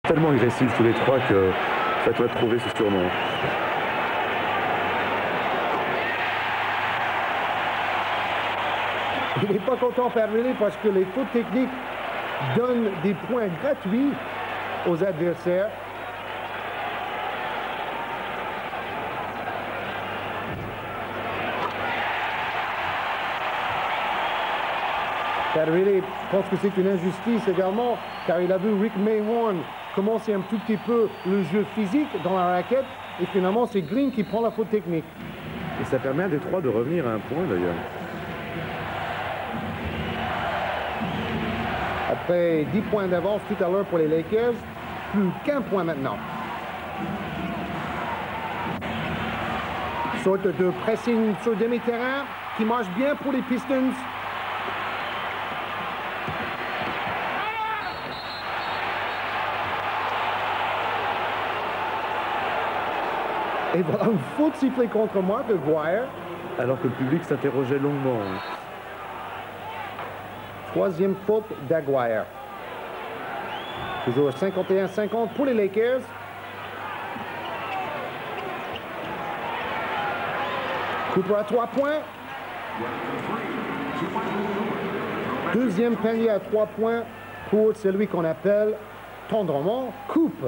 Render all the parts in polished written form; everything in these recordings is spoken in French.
tellement agressifs tous les trois que ça doit trouver ce surnom. Il n'est pas content Pat Riley parce que les fautes techniques donnent des points gratuits aux adversaires. Pat Riley pense que c'est une injustice également, car il a vu Rick Mahorn commencer un tout petit peu le jeu physique dans la raquette, et finalement c'est Green qui prend la faute technique. Et ça permet à Détroit de revenir à un point d'ailleurs. Après 10 points d'avance tout à l'heure pour les Lakers, plus qu'un point maintenant. Sorte de pressing sur demi-terrain qui marche bien pour les Pistons. Et voilà une faute sifflée contre Mark Aguirre. Alors que le public s'interrogeait longuement. Troisième faute d'Aguirre. Toujours 51-50 pour les Lakers. Cooper à 3 points. Deuxième panier à 3 points pour celui qu'on appelle tendrement Coupe.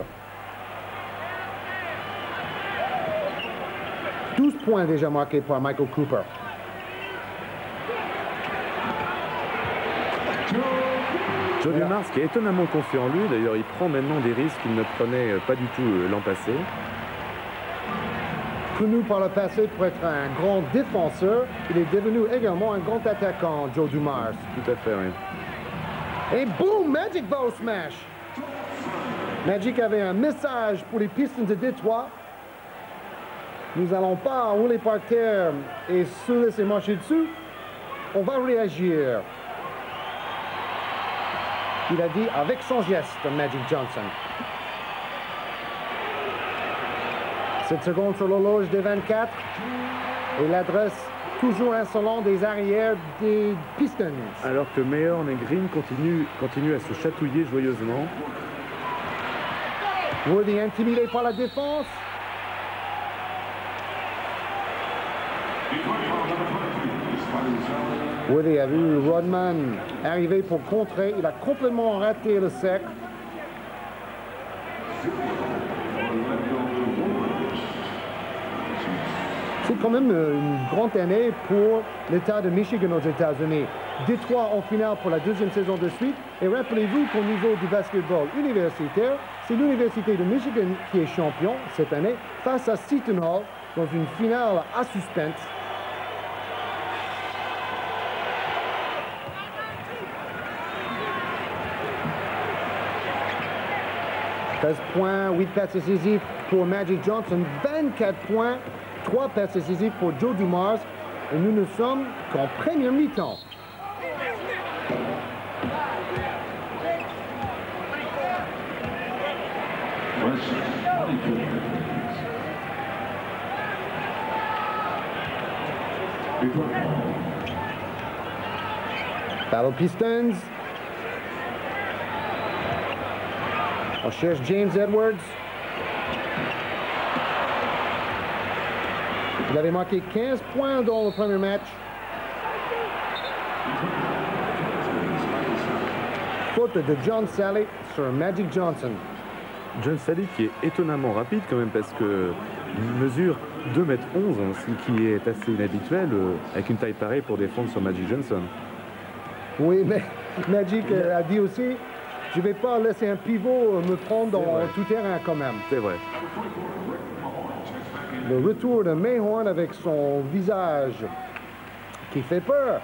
12 points déjà marqués par Michael Cooper. Joe Dumars qui est étonnamment confiant en lui, d'ailleurs il prend maintenant des risques qu'il ne prenait pas du tout l'an passé. Connu par le passé pour être un grand défenseur, il est devenu également un grand attaquant, Joe Dumars. Tout à fait, oui. Et boum, Magic va au smash. Magic avait un message pour les Pistons de Détroit. Nous n'allons pas rouler par terre et se laisser marcher dessus. On va réagir. Il a dit avec son geste, Magic Johnson. 7 secondes sur l'horloge des 24. Et l'adresse toujours insolente des arrières des Pistons. Alors que Mahorn et Green continuent à se chatouiller joyeusement. Worthy intimidé par la défense. Worthy a vu Rodman arriver pour contrer. Il a complètement raté le cercle. C'est quand même une grande année pour l'État de Michigan aux États-Unis. Détroit en finale pour la deuxième saison de suite. Et rappelez-vous qu'au niveau du basketball universitaire, c'est l'Université de Michigan qui est champion cette année face à Seton Hall dans une finale à suspense. « 13 points, 8 passes décisives pour Magic Johnson, 24 points, 3 passes décisives pour Joe Dumars. Et nous ne sommes qu'en première mi-temps. Battle Pistons. On cherche James Edwards. Il avait marqué 15 points dans le premier match. Faute de John Salley sur Magic Johnson. John Salley qui est étonnamment rapide quand même parce que il mesure 2,11 m, ce qui est assez inhabituel avec une taille pareille pour défendre sur Magic Johnson. Oui, mais Magic a dit aussi, je ne vais pas laisser un pivot me prendre dans tout terrain quand même. C'est vrai. Le retour de Mahorn avec son visage qui fait peur.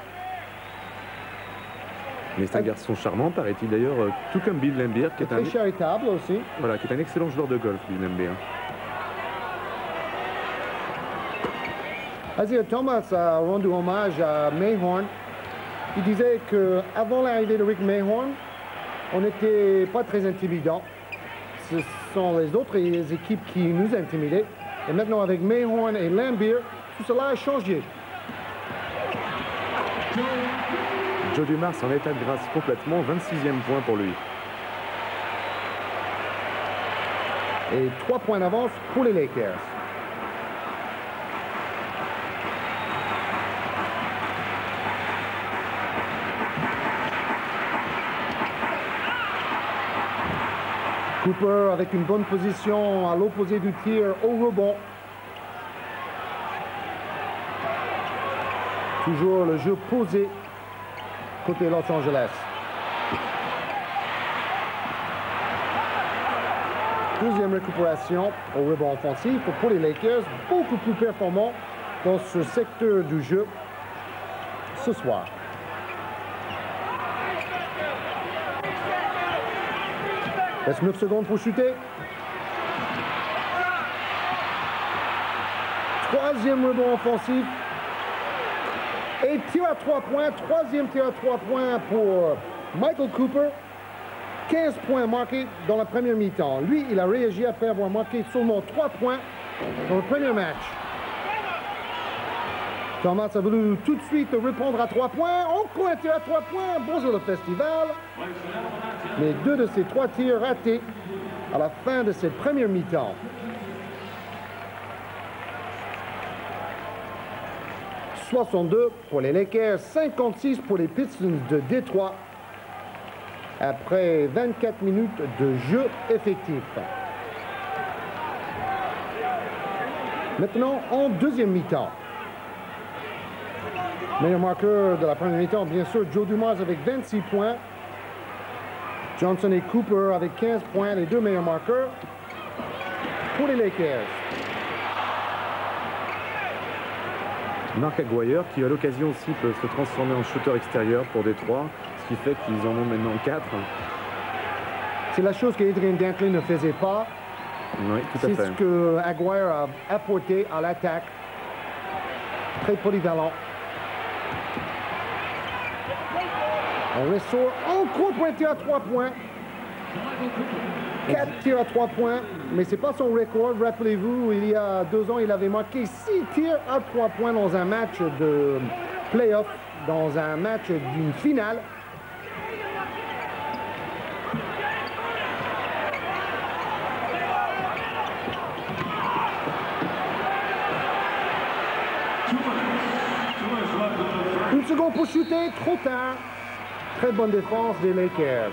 Mais c'est un garçon charmant, paraît-il d'ailleurs, tout comme Bill Laimbeer, qui est très charitable aussi. Voilà, qui est un excellent joueur de golf, Bill Laimbeer. Isaiah Thomas a rendu hommage à Mahorn. Il disait qu'avant l'arrivée de Rick Mahorn, on n'était pas très intimidant. Ce sont les autres équipes qui nous intimidaient. Et maintenant, avec Mahorn et Laimbeer, tout cela a changé. Joe Dumars en état de grâce complètement, 26e point pour lui. Et 3 points d'avance pour les Lakers. Cooper avec une bonne position à l'opposé du tir au rebond. Toujours le jeu posé côté Los Angeles. Deuxième récupération au rebond offensif pour les Lakers, beaucoup plus performants dans ce secteur du jeu ce soir. Reste 9 secondes pour shooter. Troisième rebond offensif. Et tir à 3 points. Troisième tir à 3 points pour Michael Cooper. 15 points marqués dans la première mi-temps. Lui, il a réagi après avoir marqué seulement 3 points dans le premier match. Thomas a voulu tout de suite répondre à 3 points. Encore un tir à 3 points. Bonjour le festival. Mais 2 de ces 3 tirs ratés à la fin de cette première mi-temps. « 62 pour les Lakers, 56 pour les Pistons de Détroit après 24 minutes de jeu effectif. Maintenant, en deuxième mi-temps. Meilleur marqueur de la première mi-temps, bien sûr, Joe Dumars avec 26 points. Johnson et Cooper avec 15 points, les deux meilleurs marqueurs pour les Lakers. Mark Aguirre qui à l'occasion aussi peut se transformer en shooter extérieur pour Détroit, ce qui fait qu'ils en ont maintenant 4. C'est la chose qu'Adrian Dantley ne faisait pas. Oui, tout à fait. C'est ce que Aguirre a apporté à l'attaque. Très polyvalent. On ressort encore pointé à 3 points. 4 tirs à 3 points, mais ce n'est pas son record. Rappelez-vous, il y a 2 ans, il avait marqué 6 tirs à 3 points dans un match de playoff, dans un match d'une finale. Une seconde pour shooter, trop tard. Très bonne défense des Lakers.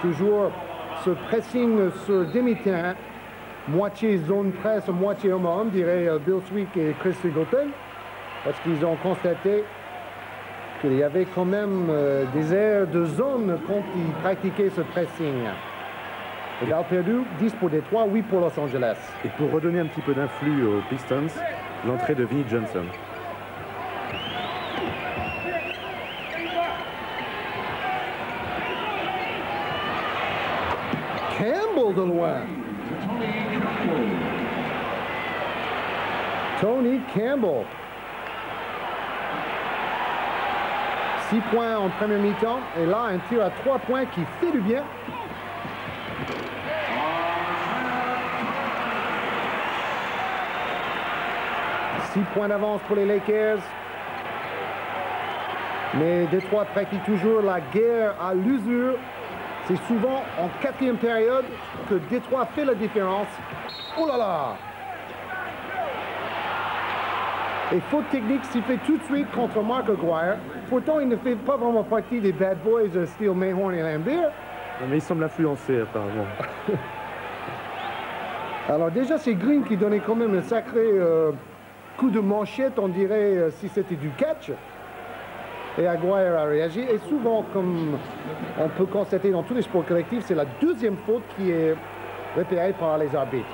Toujours ce pressing sur demi-terrain, moitié zone presse, moitié homme, dirait Bill Sweek et Chris Singleton, parce qu'ils ont constaté qu'il y avait quand même des airs de zone quand ils pratiquaient ce pressing. Égal perdu, 10 pour Détroit, 8 pour Los Angeles. Et pour redonner un petit peu d'influx aux Pistons, l'entrée de Vinnie Johnson. Campbell de loin. Tony Campbell. 6 points en première mi-temps. Et là, un tir à 3 points qui fait du bien. Six points d'avance pour les Lakers. Mais Détroit pratique toujours la guerre à l'usure. C'est souvent en quatrième période que Détroit fait la différence. Oh là là! Et faute technique sifflée tout de suite contre Mark Aguirre. Pourtant, il ne fait pas vraiment partie des bad boys de Steele, Mayhorn et Lambert. Mais il semble influencé apparemment. Alors déjà, c'est Green qui donnait quand même un sacré coup de manchette, on dirait, si c'était du catch. Et Aguirre a réagi. Et souvent, comme on peut constater dans tous les sports collectifs, c'est la deuxième faute qui est repérée par les arbitres.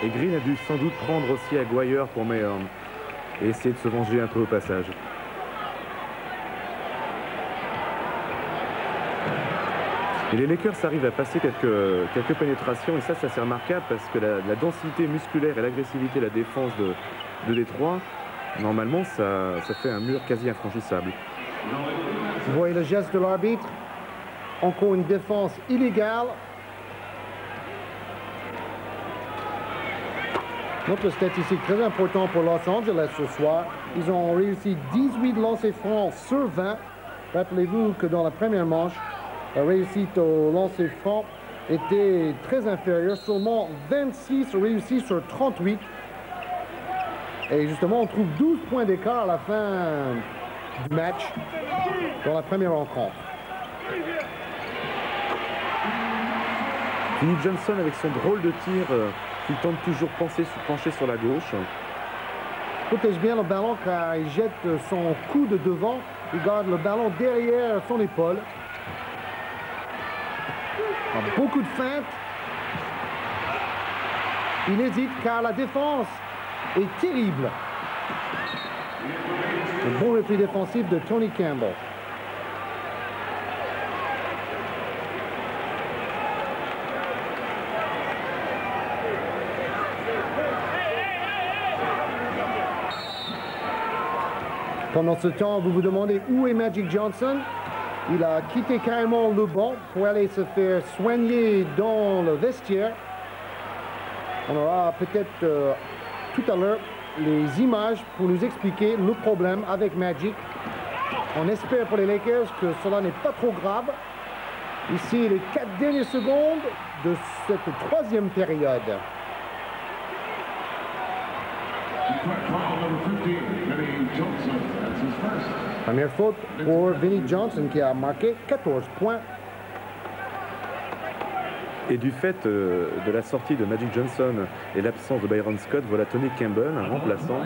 Et Green a dû sans doute prendre aussi Aguirre pour Mayhorn et essayer de se venger un peu au passage. Et les Lakers arrivent à passer quelques pénétrations, et ça c'est remarquable parce que la densité musculaire et l'agressivité de la défense de Détroit, normalement, ça fait un mur quasi infranchissable. Vous voyez le geste de l'arbitre. Encore une défense illégale. Notre statistique très importante pour Los Angeles ce soir. Ils ont réussi 18 lancers francs sur 20. Rappelez-vous que dans la première manche, la réussite au lancer franc était très inférieur, seulement 26 réussis sur 38. Et justement, on trouve 12 points d'écart à la fin du match dans la première rencontre. Vinnie Johnson avec son drôle de tir qui tente toujours pencher sur la gauche. Protège bien le ballon car il jette son coup de devant. Il garde le ballon derrière son épaule. Beaucoup de feintes. Il hésite car la défense est terrible. Un bon repli défensif de Tony Campbell. Pendant ce temps, vous vous demandez où est Magic Johnson. Il a quitté carrément le banc pour aller se faire soigner dans le vestiaire. On aura peut-être tout à l'heure les images pour nous expliquer le problème avec Magic. On espère pour les Lakers que cela n'est pas trop grave. Ici, les 4 dernières secondes de cette troisième période. Première faute pour Vinnie Johnson qui a marqué 14 points. Et du fait de la sortie de Magic Johnson et l'absence de Byron Scott, voilà Tony Campbell, un remplaçant,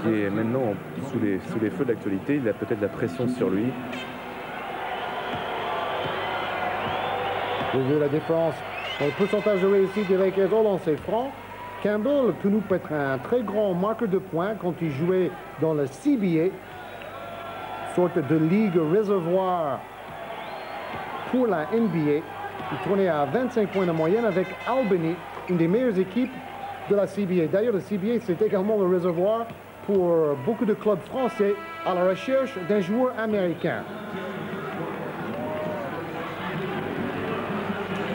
qui est maintenant sous les feux de l'actualité. Il a peut-être la pression sur lui. Vous voyez la différence dans le pourcentage de réussite des Lakers au lancer franc. Campbell peut nous être un très grand marqueur de points quand il jouait dans le CBA, sorte de ligue réservoir pour la NBA. Il tournait à 25 points de moyenne avec Albany, une des meilleures équipes de la CBA. D'ailleurs, le CBA, c'est également le réservoir pour beaucoup de clubs français à la recherche d'un joueur américain.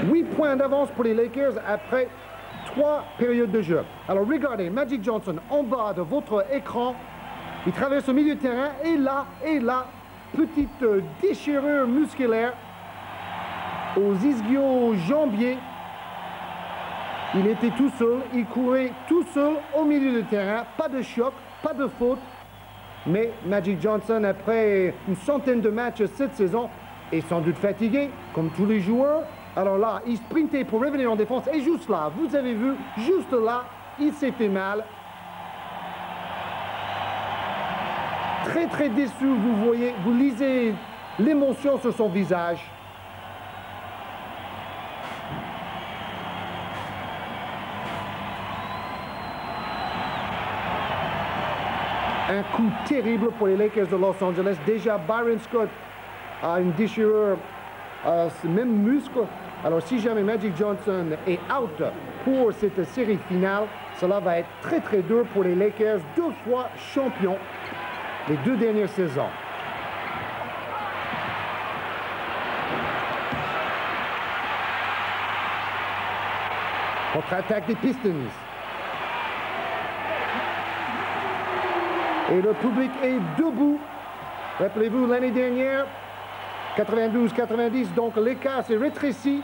8 points d'avance pour les Lakers après 3 périodes de jeu. Alors regardez, Magic Johnson en bas de votre écran. Il traverse au milieu de terrain et là, petite déchirure musculaire aux ischio-jambiers. Il était tout seul, il courait tout seul au milieu de terrain, pas de choc, pas de faute. Mais Magic Johnson, après une centaine de matchs cette saison, est sans doute fatigué, comme tous les joueurs. Alors là, il sprintait pour revenir en défense et juste là, vous avez vu, juste là, il s'est fait mal. Très très déçu, vous voyez, vous lisez l'émotion sur son visage. Un coup terrible pour les Lakers de Los Angeles. Déjà, Byron Scott a une déchirure à ce même muscle. Alors, si jamais Magic Johnson est out pour cette série finale, cela va être très très dur pour les Lakers, 2 fois champions les 2 dernières saisons. Contre-attaque des Pistons. Et le public est debout. Rappelez-vous, l'année dernière, 92-90, donc l'écart s'est rétréci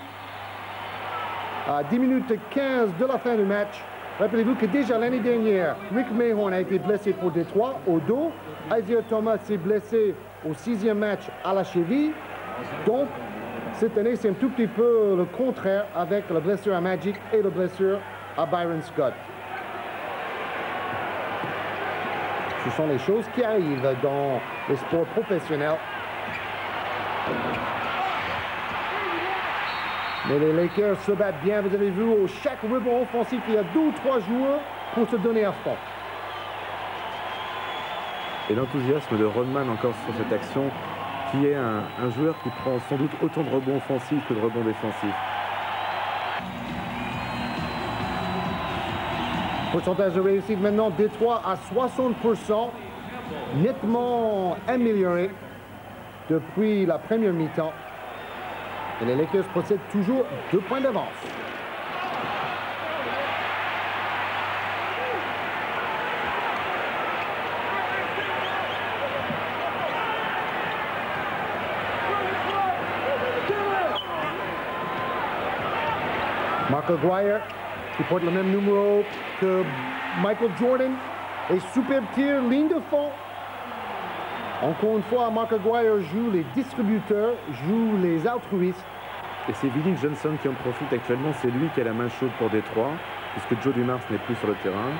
à 10 minutes 15 de la fin du match. Rappelez-vous que déjà l'année dernière, Rick Mahorn a été blessé pour Détroit au dos. Isaiah Thomas s'est blessé au 6e match à la cheville. Donc, cette année, c'est un tout petit peu le contraire avec la blessure à Magic et la blessure à Byron Scott. Ce sont les choses qui arrivent dans les sports professionnels. Mais les Lakers se battent bien. Vous avez vu, au chaque rebond offensif, il y a 2 ou 3 joueurs pour se donner à fond. Et l'enthousiasme de Rodman encore sur cette action, qui est un joueur qui prend sans doute autant de rebonds offensifs que de rebonds défensifs. Pourcentage de réussite maintenant, Détroit à 60%, nettement amélioré depuis la première mi-temps. Et les Lakers possèdent toujours 2 points d'avance. Mark Aguirre, qui porte le même numéro que Michael Jordan. Et superbe tir, ligne de fond. Encore une fois, Mark Aguirre joue les distributeurs, joue les altruistes. Et c'est Vinnie Johnson qui en profite actuellement. C'est lui qui a la main chaude pour Détroit, puisque Joe Dumars n'est plus sur le terrain.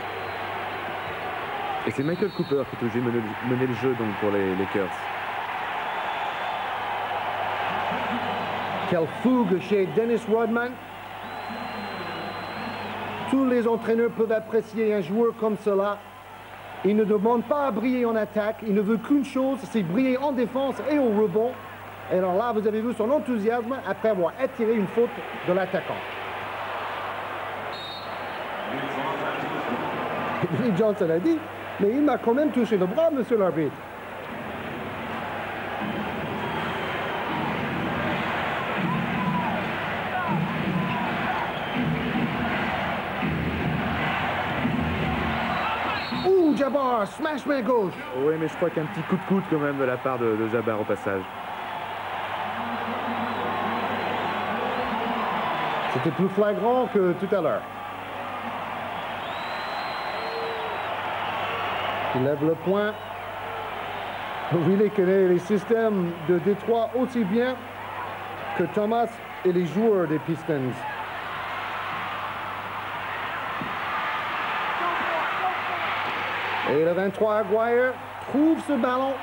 Et c'est Michael Cooper qui est obligé de mener le jeu donc, pour les Lakers. Quelle fougue chez Dennis Rodman. Tous les entraîneurs peuvent apprécier un joueur comme cela. Il ne demande pas à briller en attaque. Il ne veut qu'une chose, c'est briller en défense et au rebond. Et alors là, vous avez vu son enthousiasme après avoir attiré une faute de l'attaquant. Vinnie Johnson a dit, mais il m'a quand même touché le bras, monsieur l'arbitre. Ouh, Jabbar, smash main gauche. Oui, mais je crois qu'un petit coup de coude quand même de la part de Jabbar au passage. C'était plus flagrant que tout à l'heure. Il lève le point. Willie connaît les systèmes de Détroit aussi bien que Thomas et les joueurs des Pistons. Et le 23 Aguirre trouve ce ballon.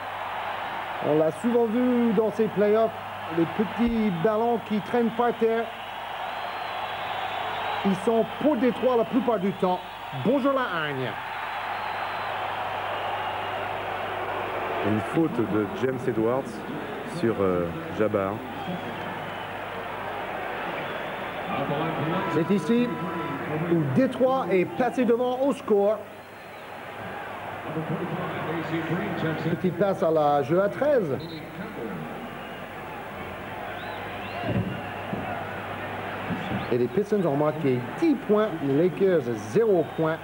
On l'a souvent vu dans ces playoffs, les petits ballons qui traînent par terre. Ils sont pour Détroit la plupart du temps. Bonjour la hargne. Une faute de James Edwards sur Jabbar. C'est ici où Détroit est placé devant au score. Petite passe à la jeu à 13. Et les Pistons ont marqué 10 points, les Lakers 0 points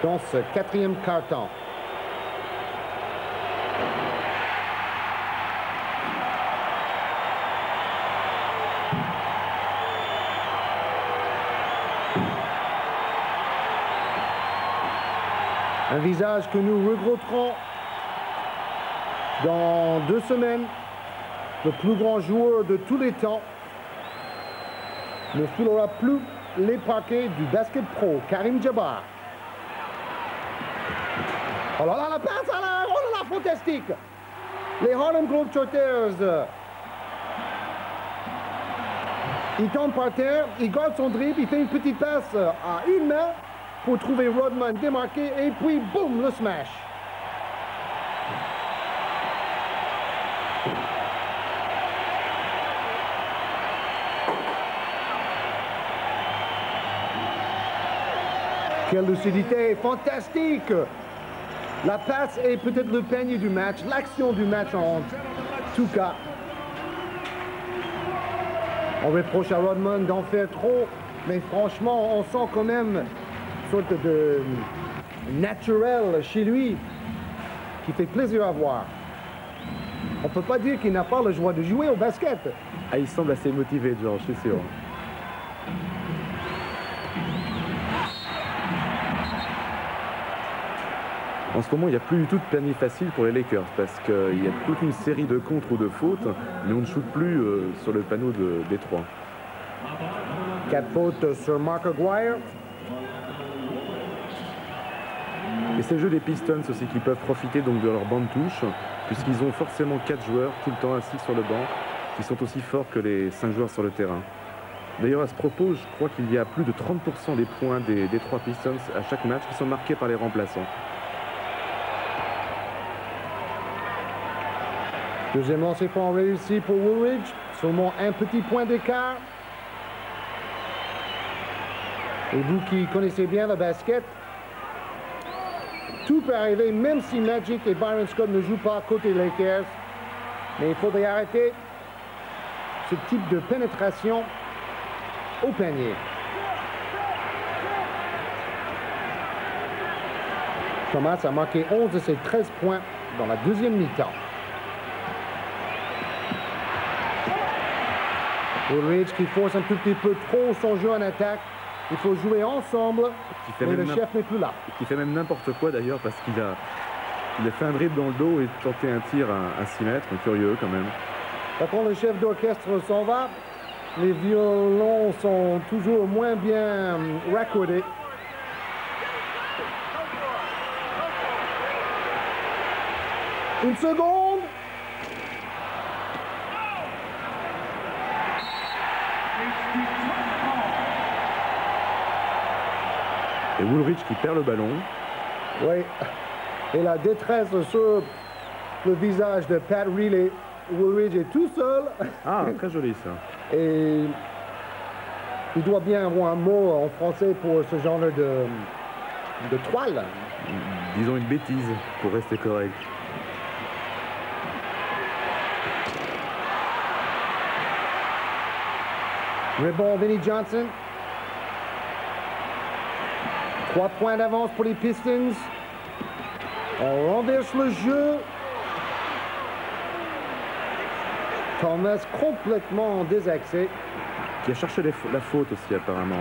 dans ce quatrième quart-temps. Un visage que nous regretterons dans 2 semaines. Le plus grand joueur de tous les temps ne foulera plus les parquets du basket pro, Karim Jabbar. Oh là là, la passe à l'air, oh là là, fantastique. Les Harlem Globetrotters, il tombe par terre, il garde son dribble, il fait une petite passe à une main pour trouver Rodman démarqué et puis boum, le smash. Quelle lucidité, fantastique! La passe est peut-être le panier du match, l'action du match en tout cas. On reproche à Rodman d'en faire trop, mais franchement, on sent quand même une sorte de naturel chez lui qui fait plaisir à voir. On ne peut pas dire qu'il n'a pas le joie de jouer au basket. Ah, il semble assez motivé, George, je suis sûr. En ce moment, il n'y a plus du tout de panier facile pour les Lakers parce qu'il y a toute une série de contres ou de fautes, mais on ne shoot plus sur le panneau de Détroit. 4 fautes sur Mark Aguirre. Et c'est le jeu des Pistons aussi qui peuvent profiter donc de leur banc de touche, puisqu'ils ont forcément 4 joueurs tout le temps assis sur le banc, qui sont aussi forts que les 5 joueurs sur le terrain. D'ailleurs, à ce propos, je crois qu'il y a plus de 30% des points des Détroit Pistons à chaque match qui sont marqués par les remplaçants. Deuxième lancer franc réussi pour Woolridge. Seulement un petit point d'écart. Et vous qui connaissez bien le basket, tout peut arriver, même si Magic et Byron Scott ne jouent pas côté Lakers. Mais il faudrait arrêter ce type de pénétration au panier. Thomas a marqué 11 de ses 13 points dans la deuxième mi-temps. Woolridge qui force un tout petit peu trop son jeu en attaque. Il faut jouer ensemble, mais le chef n'est plus là. Qui fait même n'importe quoi d'ailleurs parce qu'il a fait un dribble dans le dos et tenté un tir à 6 mètres, curieux quand même. Quand le chef d'orchestre s'en va, les violons sont toujours moins bien raccordés. Une seconde. Et Woolridge qui perd le ballon. Oui, et la détresse sur le visage de Pat Riley. Woolridge est tout seul. Ah, très joli ça. Et il doit bien avoir un mot en français pour ce genre de toile. Disons une bêtise pour rester correct. Rebond Vinnie Johnson. 3 points d'avance pour les Pistons. On renverse le jeu. Thomas complètement désaxé. Qui a cherché la faute aussi apparemment.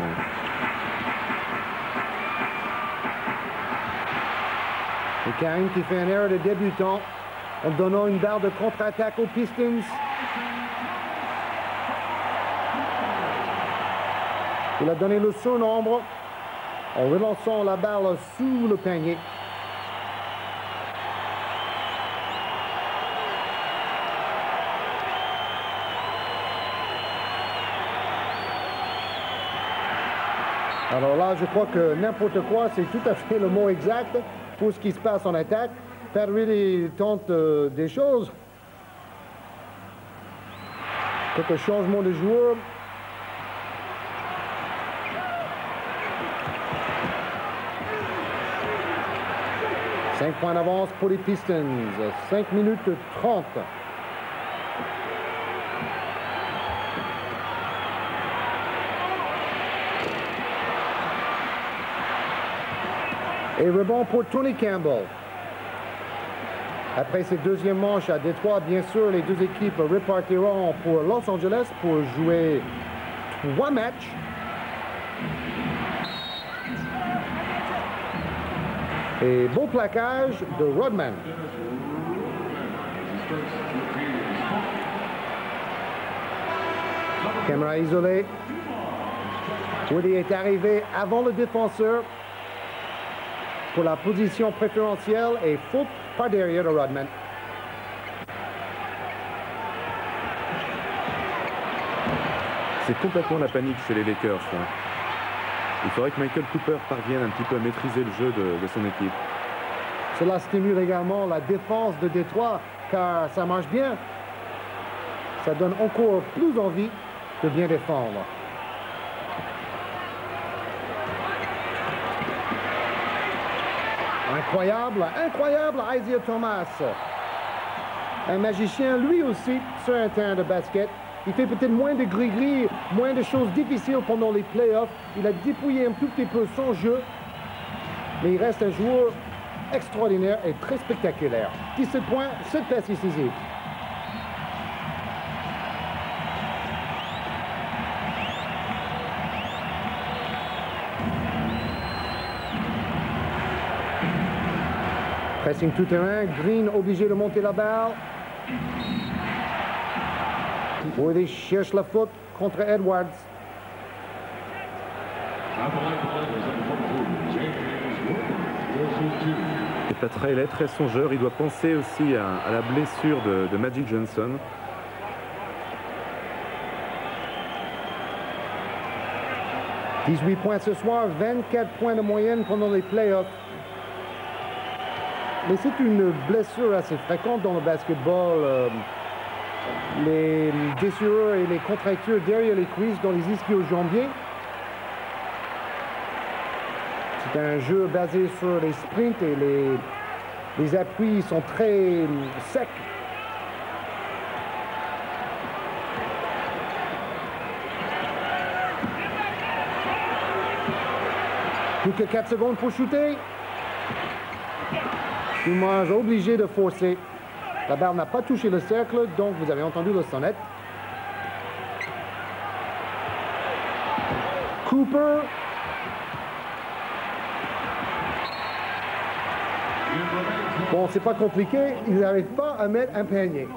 Et Karim qui fait une erreur de débutant en donnant une barre de contre-attaque aux Pistons. Il a donné le surnombre en relançant la balle sous le panier. Alors là, je crois que n'importe quoi, c'est tout à fait le mot exact pour ce qui se passe en attaque. Pat Riley tente des choses. Quelques changements de joueurs. « 5 points d'avance pour les Pistons. 5 minutes 30. Et rebond pour Tony Campbell. Après ces deuxièmes manches à Détroit, bien sûr, les deux équipes repartiront pour Los Angeles pour jouer 3 matchs. Et beau plaquage de Rodman. Caméra isolée. Woody est arrivé avant le défenseur pour la position préférentielle et faute par derrière de Rodman. C'est complètement la panique chez les Lakers. Là. Il faudrait que Michael Cooper parvienne un petit peu à maîtriser le jeu de son équipe. Cela stimule également la défense de Détroit, car ça marche bien. Ça donne encore plus envie de bien défendre. Incroyable, incroyable, Isaiah Thomas. Un magicien, lui aussi, sur un terrain de basket. Il fait peut-être moins de gris-gris, moins de choses difficiles pendant les playoffs. Il a dépouillé un tout petit peu son jeu, mais il reste un joueur extraordinaire et très spectaculaire. 17 points, 7 passes décisives. Pressing tout terrain, Green obligé de monter la balle. Woody cherche la faute contre Edwards. Et Pat Riley est très songeur. Il doit penser aussi à la blessure de Magic Johnson. « 18 points ce soir, 24 points de moyenne pendant les playoffs. Mais c'est une blessure assez fréquente dans le basketball. Les déchirures et les contractures derrière les cuisses dans les ischio-jambiers. C'est un jeu basé sur les sprints et les appuis sont très secs. Plus que 4 secondes pour shooter. Dumas obligé de forcer. La balle n'a pas touché le cercle, donc vous avez entendu le sonnette. Cooper. Bon, c'est pas compliqué, ils n'arrivent pas à mettre un panier.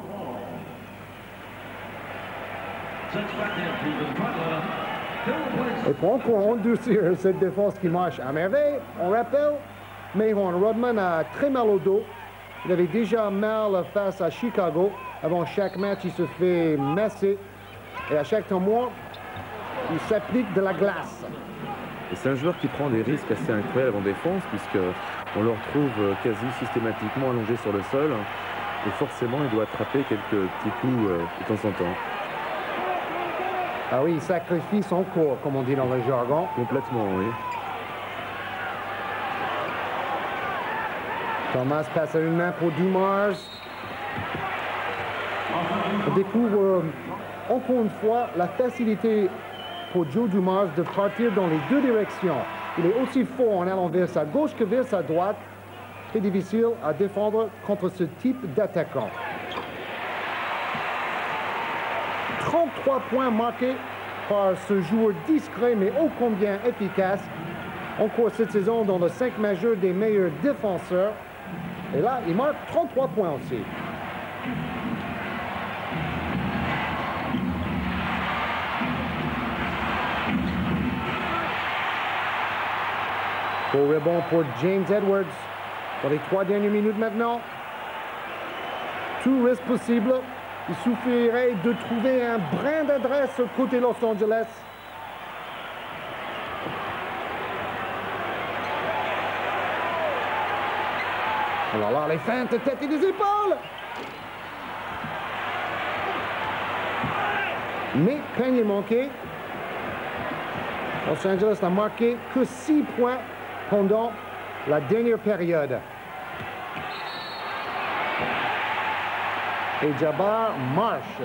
Et pour encore endurcir cette défense qui marche à merveille, on rappelle, Mayhorn Rodman a très mal au dos. Il avait déjà mal face à Chicago. Avant chaque match, il se fait masser. Et à chaque tournoi, il s'applique de la glace. Et c'est un joueur qui prend des risques assez incroyables en défense, puisqu'on le retrouve quasi systématiquement allongé sur le sol. Et forcément, il doit attraper quelques petits coups de temps en temps. Ah oui, il sacrifie son corps, comme on dit dans le jargon. Complètement, oui. Thomas passe à une main pour Dumars. On découvre encore une fois la facilité pour Joe Dumars de partir dans les deux directions. Il est aussi fort en allant vers sa gauche que vers sa droite. Très difficile à défendre contre ce type d'attaquant. 33 points marqués par ce joueur discret mais ô combien efficace. Encore cette saison dans le 5 majeur des meilleurs défenseurs. Et là, il marque 33 points aussi. Au rebond pour James Edwards. Dans les 3 dernières minutes maintenant. Tout reste possible. Il suffirait de trouver un brin d'adresse côté Los Angeles. Alors là, les feintes de tête et des épaules. Mais panier manqué. Los Angeles n'a marqué que 6 points pendant la dernière période. Et Jabbar marche.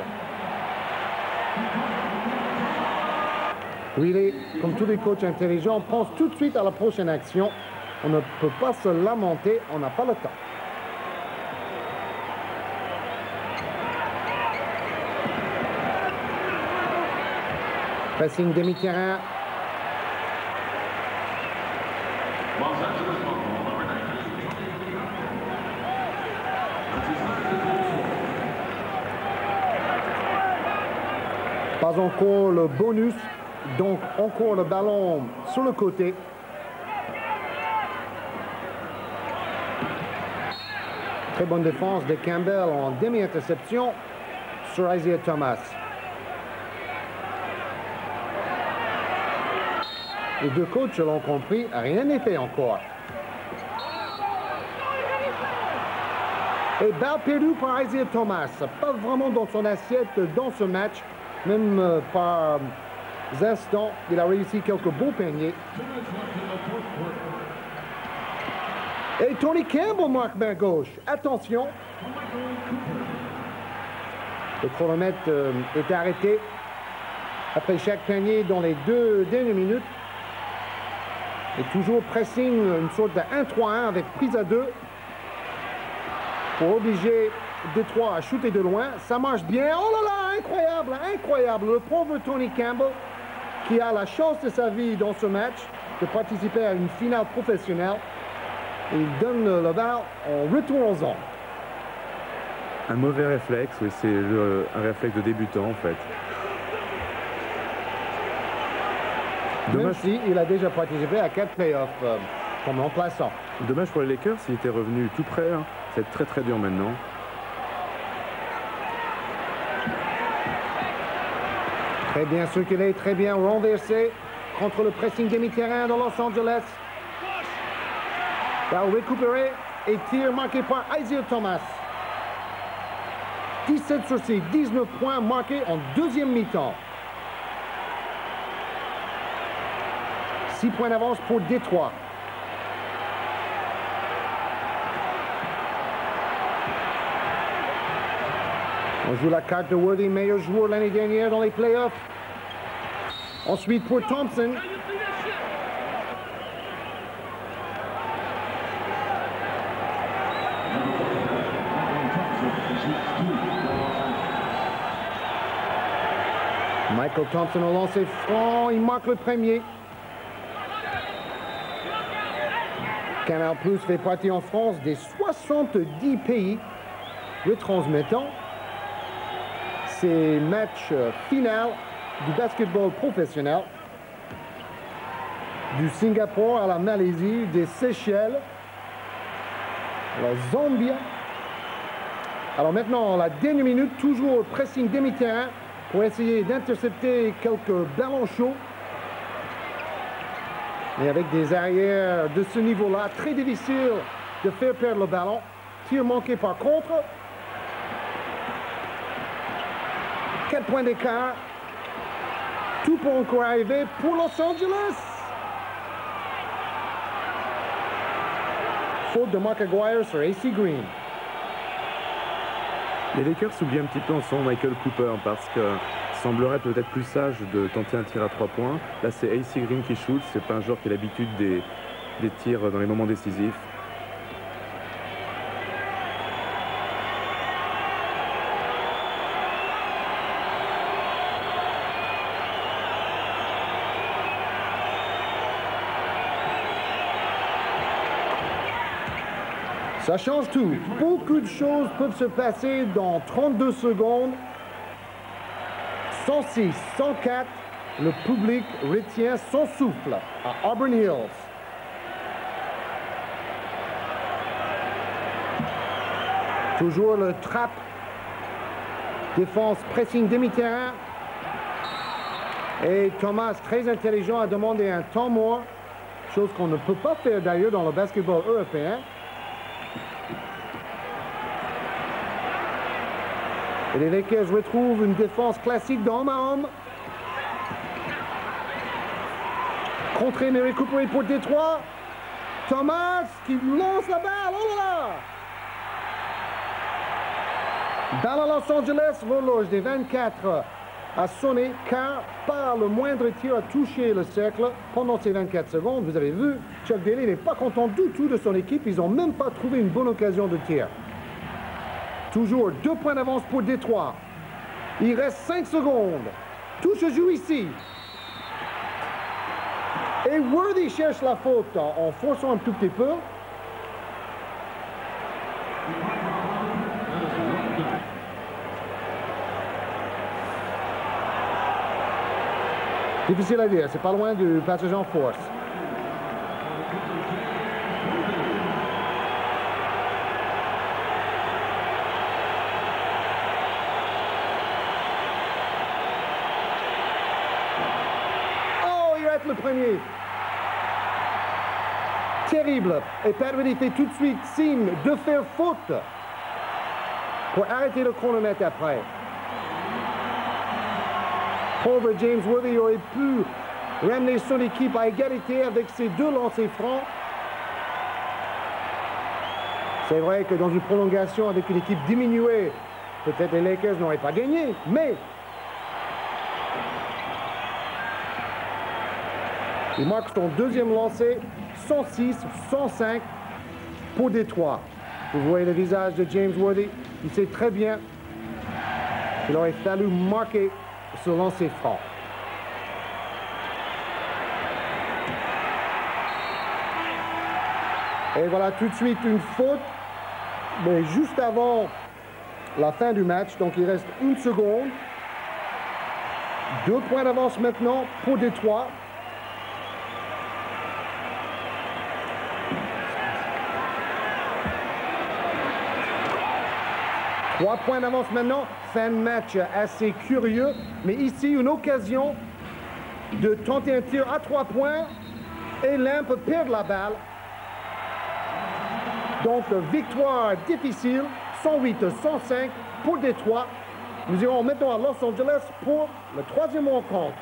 Really, comme tous les coachs intelligents, pense tout de suite à la prochaine action. On ne peut pas se lamenter, on n'a pas le temps. Pressing demi-terrain. Pas encore le bonus, donc encore le ballon sur le côté. Très bonne défense de Campbell en demi-interception sur Isaiah Thomas. Les deux coachs l'ont compris, rien n'est fait encore. Et balle perdue par Isaiah Thomas. Pas vraiment dans son assiette dans ce match. Même par instants, il a réussi quelques beaux paniers. Et Tony Campbell marque main gauche. Attention. Le chronomètre est arrêté après chaque panier dans les 2 dernières minutes. Et toujours pressing, une sorte de 1-3-1 avec prise à 2 pour obliger Détroit à shooter de loin. Ça marche bien. Oh là là, incroyable, incroyable. Le pauvre Tony Campbell qui a la chance de sa vie dans ce match de participer à une finale professionnelle. Et il donne le bal en retour aux zones. Un mauvais réflexe, oui, c'est un réflexe de débutant en fait. Dommage. Même si il a déjà participé à 4 playoffs comme remplaçant. Dommage pour les Lakers, s'il était revenu tout près. Hein. C'est très très dur maintenant. Très bien circulé, très bien renversé contre le pressing demi-terrain de Los Angeles. Balle récupéré et tir marqué par Isaiah Thomas. 17 sur 6, 19 points marqués en deuxième mi-temps. 6 points d'avance pour Détroit. On joue la carte de Worthy, meilleur joueur l'année dernière dans les playoffs. Ensuite pour Thompson. Michael Thompson a lancé franc, il marque le premier. Canal Plus fait partie en France des 70 pays retransmettant ces matchs finaux du basketball professionnel, du Singapour à la Malaisie, des Seychelles, à la Zambie. Alors maintenant, la dernière minute, toujours pressing demi-terrain pour essayer d'intercepter quelques ballons chauds. Et avec des arrières de ce niveau-là, très difficile de faire perdre le ballon. Tir manqué par contre. 4 points d'écart. Tout peut encore arriver pour Los Angeles. Faute de Mark Aguirre sur AC Green. Les Lakers s'oublient un petit peu en son Michael Cooper parce que semblerait peut-être plus sage de tenter un tir à 3 points. Là, c'est AC Green qui shoot. C'est pas un joueur qui a l'habitude des tirs dans les moments décisifs. Ça change tout. Beaucoup de choses peuvent se passer dans 32 secondes. 106, 104, le public retient son souffle à Auburn Hills. Toujours le trap. Défense pressing demi-terrain. Et Thomas, très intelligent, a demandé un temps mort. Chose qu'on ne peut pas faire d'ailleurs dans le basketball européen. Et les Lakers retrouvent une défense classique d'homme à homme. Contré mais récupéré pour Détroit. Thomas qui lance la balle. Oh là là! Balle à Los Angeles, l'horloge des 24 a sonné car pas le moindre tir a touché le cercle pendant ces 24 secondes. Vous avez vu, Chuck Daly n'est pas content du tout de son équipe. Ils n'ont même pas trouvé une bonne occasion de tir. Toujours 2 points d'avance pour Détroit. Il reste 5 secondes. Tout se joue ici. Et Worthy cherche la faute en forçant un tout petit peu. Difficile à dire, c'est pas loin du passage en force. Le premier. Terrible. Et Padwity fait tout de suite signe de faire faute pour arrêter le chronomètre après. Pauvre James Worthy aurait pu ramener son équipe à égalité avec ses 2 lancers francs. C'est vrai que dans une prolongation avec une équipe diminuée, peut-être les Lakers n'auraient pas gagné, mais il marque son deuxième lancer, 106-105 pour Détroit. Vous voyez le visage de James Worthy. Il sait très bien qu'il aurait fallu marquer ce lancer franc. Et voilà tout de suite une faute, mais juste avant la fin du match. Donc il reste 1 seconde. 2 points d'avance maintenant pour Détroit. Trois points d'avance maintenant, fin de match assez curieux, mais ici une occasion de tenter un tir à 3 points et l'un peut perdre la balle. Donc victoire difficile, 108-105 pour Détroit. Nous irons maintenant à Los Angeles pour le 3e rencontre.